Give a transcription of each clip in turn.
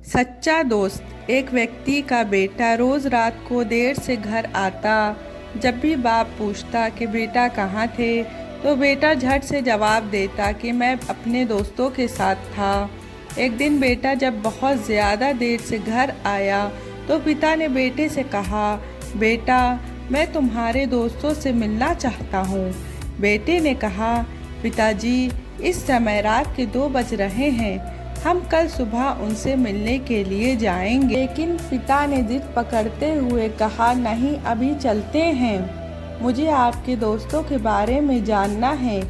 सच्चा दोस्त। एक व्यक्ति का बेटा रोज रात को देर से घर आता। जब भी बाप पूछता कि बेटा कहाँ थे, तो बेटा झट से जवाब देता कि मैं अपने दोस्तों के साथ था। एक दिन बेटा जब बहुत ज़्यादा देर से घर आया, तो पिता ने बेटे से कहा, बेटा मैं तुम्हारे दोस्तों से मिलना चाहता हूँ। बेटे ने कहा, पिताजी इस समय रात के 2 बज रहे हैं, हम कल सुबह उनसे मिलने के लिए जाएंगे। लेकिन पिता ने जिद पकड़ते हुए कहा, नहीं अभी चलते हैं, मुझे आपके दोस्तों के बारे में जानना है।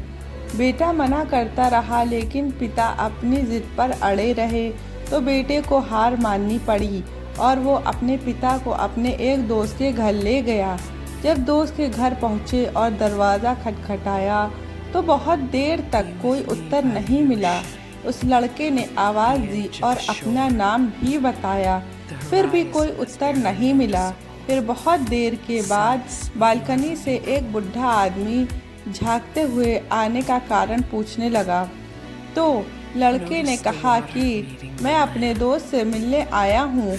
बेटा मना करता रहा, लेकिन पिता अपनी जिद पर अड़े रहे, तो बेटे को हार माननी पड़ी और वो अपने पिता को अपने एक दोस्त के घर ले गया। जब दोस्त के घर पहुँचे और दरवाज़ा खटखटाया, तो बहुत देर तक कोई उत्तर नहीं मिला। उस लड़के ने आवाज़ दी और अपना नाम भी बताया, फिर भी कोई उत्तर नहीं मिला। फिर बहुत देर के बाद बालकनी से एक बूढ़ा आदमी झांकते हुए आने का कारण पूछने लगा। तो लड़के ने कहा कि मैं अपने दोस्त से मिलने आया हूँ।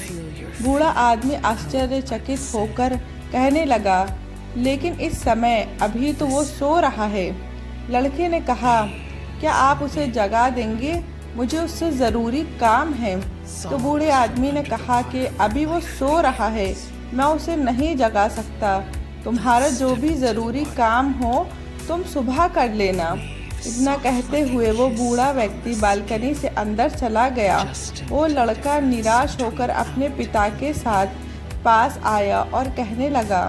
बूढ़ा आदमी आश्चर्यचकित होकर कहने लगा, लेकिन इस समय अभी तो वो सो रहा है। लड़के ने कहा, क्या आप उसे जगा देंगे, मुझे उससे ज़रूरी काम है। तो बूढ़े आदमी ने कहा कि अभी वो सो रहा है, मैं उसे नहीं जगा सकता। तुम्हारा जो भी ज़रूरी काम हो तुम सुबह कर लेना। इतना कहते हुए वो बूढ़ा व्यक्ति बालकनी से अंदर चला गया। वो लड़का निराश होकर अपने पिता के साथ पास आया और कहने लगा,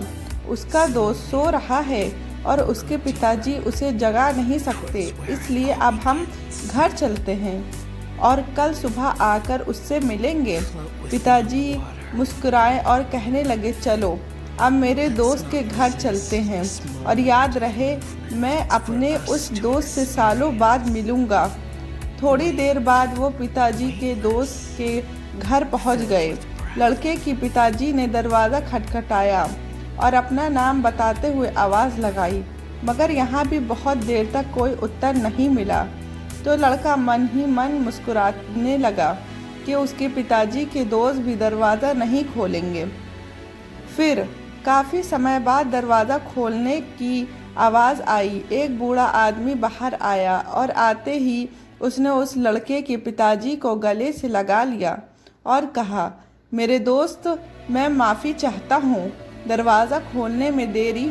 उसका दोस्त सो रहा है और उसके पिताजी उसे जगा नहीं सकते, इसलिए अब हम घर चलते हैं और कल सुबह आकर उससे मिलेंगे। पिताजी मुस्कुराए और कहने लगे, चलो अब मेरे दोस्त के घर चलते हैं, और याद रहे मैं अपने उस दोस्त से सालों बाद मिलूँगा। थोड़ी देर बाद वो पिताजी के दोस्त के घर पहुंच गए। लड़के की पिताजी ने दरवाज़ा खटखटाया और अपना नाम बताते हुए आवाज़ लगाई, मगर यहाँ भी बहुत देर तक कोई उत्तर नहीं मिला। तो लड़का मन ही मन मुस्कुराने लगा कि उसके पिताजी के दोस्त भी दरवाज़ा नहीं खोलेंगे। फिर काफ़ी समय बाद दरवाज़ा खोलने की आवाज़ आई। एक बूढ़ा आदमी बाहर आया और आते ही उसने उस लड़के के पिताजी को गले से लगा लिया और कहा, मेरे दोस्त मैं माफ़ी चाहता हूँ, दरवाज़ा खोलने में देरी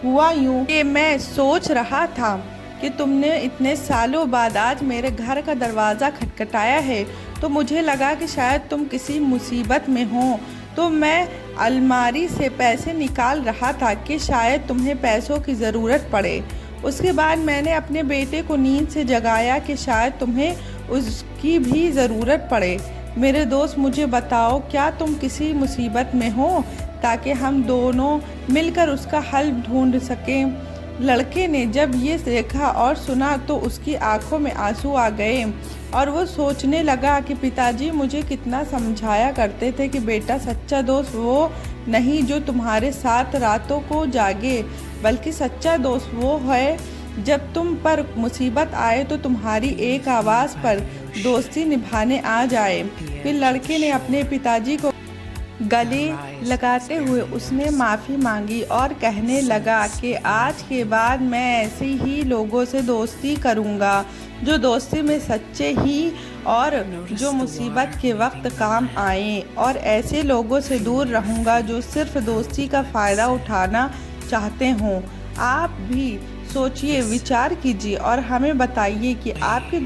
हुआ यूँ कि मैं सोच रहा था कि तुमने इतने सालों बाद आज मेरे घर का दरवाज़ा खटखटाया है, तो मुझे लगा कि शायद तुम किसी मुसीबत में हो। तो मैं अलमारी से पैसे निकाल रहा था कि शायद तुम्हें पैसों की ज़रूरत पड़े। उसके बाद मैंने अपने बेटे को नींद से जगाया कि शायद तुम्हें उसकी भी ज़रूरत पड़े। मेरे दोस्त मुझे बताओ, क्या तुम किसी मुसीबत में हो, ताकि हम दोनों मिलकर उसका हल ढूंढ सकें। लड़के ने जब ये देखा और सुना तो उसकी आंखों में आंसू आ गए और वो सोचने लगा कि पिताजी मुझे कितना समझाया करते थे कि बेटा सच्चा दोस्त वो नहीं जो तुम्हारे साथ रातों को जागे, बल्कि सच्चा दोस्त वो है जब तुम पर मुसीबत आए तो तुम्हारी एक आवाज़ पर दोस्ती निभाने आ जाए। फिर लड़के ने अपने पिताजी को गले लगाते हुए उसने माफ़ी मांगी और कहने लगा कि आज के बाद मैं ऐसे ही लोगों से दोस्ती करूंगा जो दोस्ती में सच्चे ही और जो मुसीबत के वक्त काम आए, और ऐसे लोगों से दूर रहूंगा जो सिर्फ दोस्ती का फ़ायदा उठाना चाहते हों। आप भी सोचिए, विचार कीजिए और हमें बताइए कि आपके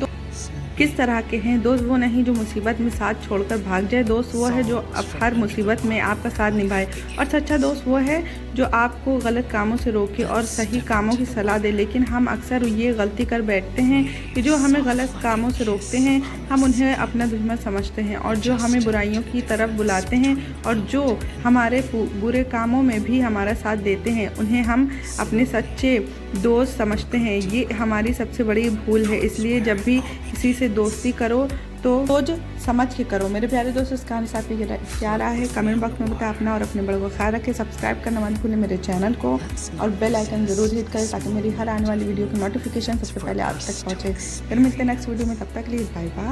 किस तरह के हैं। दोस्त वो नहीं जो मुसीबत में साथ छोड़कर भाग जाए, दोस्त वो है जो अब हर मुसीबत में आपका साथ निभाए, और सच्चा दोस्त वो है जो आपको गलत कामों से रोके और सही कामों की सलाह दे। लेकिन हम अक्सर ये गलती कर बैठते हैं कि जो हमें गलत कामों से रोकते हैं हम उन्हें अपना दुश्मन समझते हैं, और जो हमें बुराइयों की तरफ बुलाते हैं और जो हमारे बुरे कामों में भी हमारा साथ देते हैं उन्हें हम अपने सच्चे दोस्त समझते हैं। ये हमारी सबसे बड़ी भूल है। इसलिए जब भी किसी से दोस्ती करो तो सोच समझ के करो। मेरे प्यारे दोस्तों, इस कहानी से आपको क्या रहा है कमेंट बॉक्स में बताएं। अपना और अपने बड़ों का ख्याल रखें। सब्सक्राइब करना मत भूलें मेरे चैनल को, और बेल आइकन जरूर हिट करें ताकि मेरी हर आने वाली वीडियो की नोटिफिकेशन सबसे पहले आप तक पहुँचे। फिर मिलते हैं नेक्स्ट वीडियो में, तब तक के लिए बाय बाय।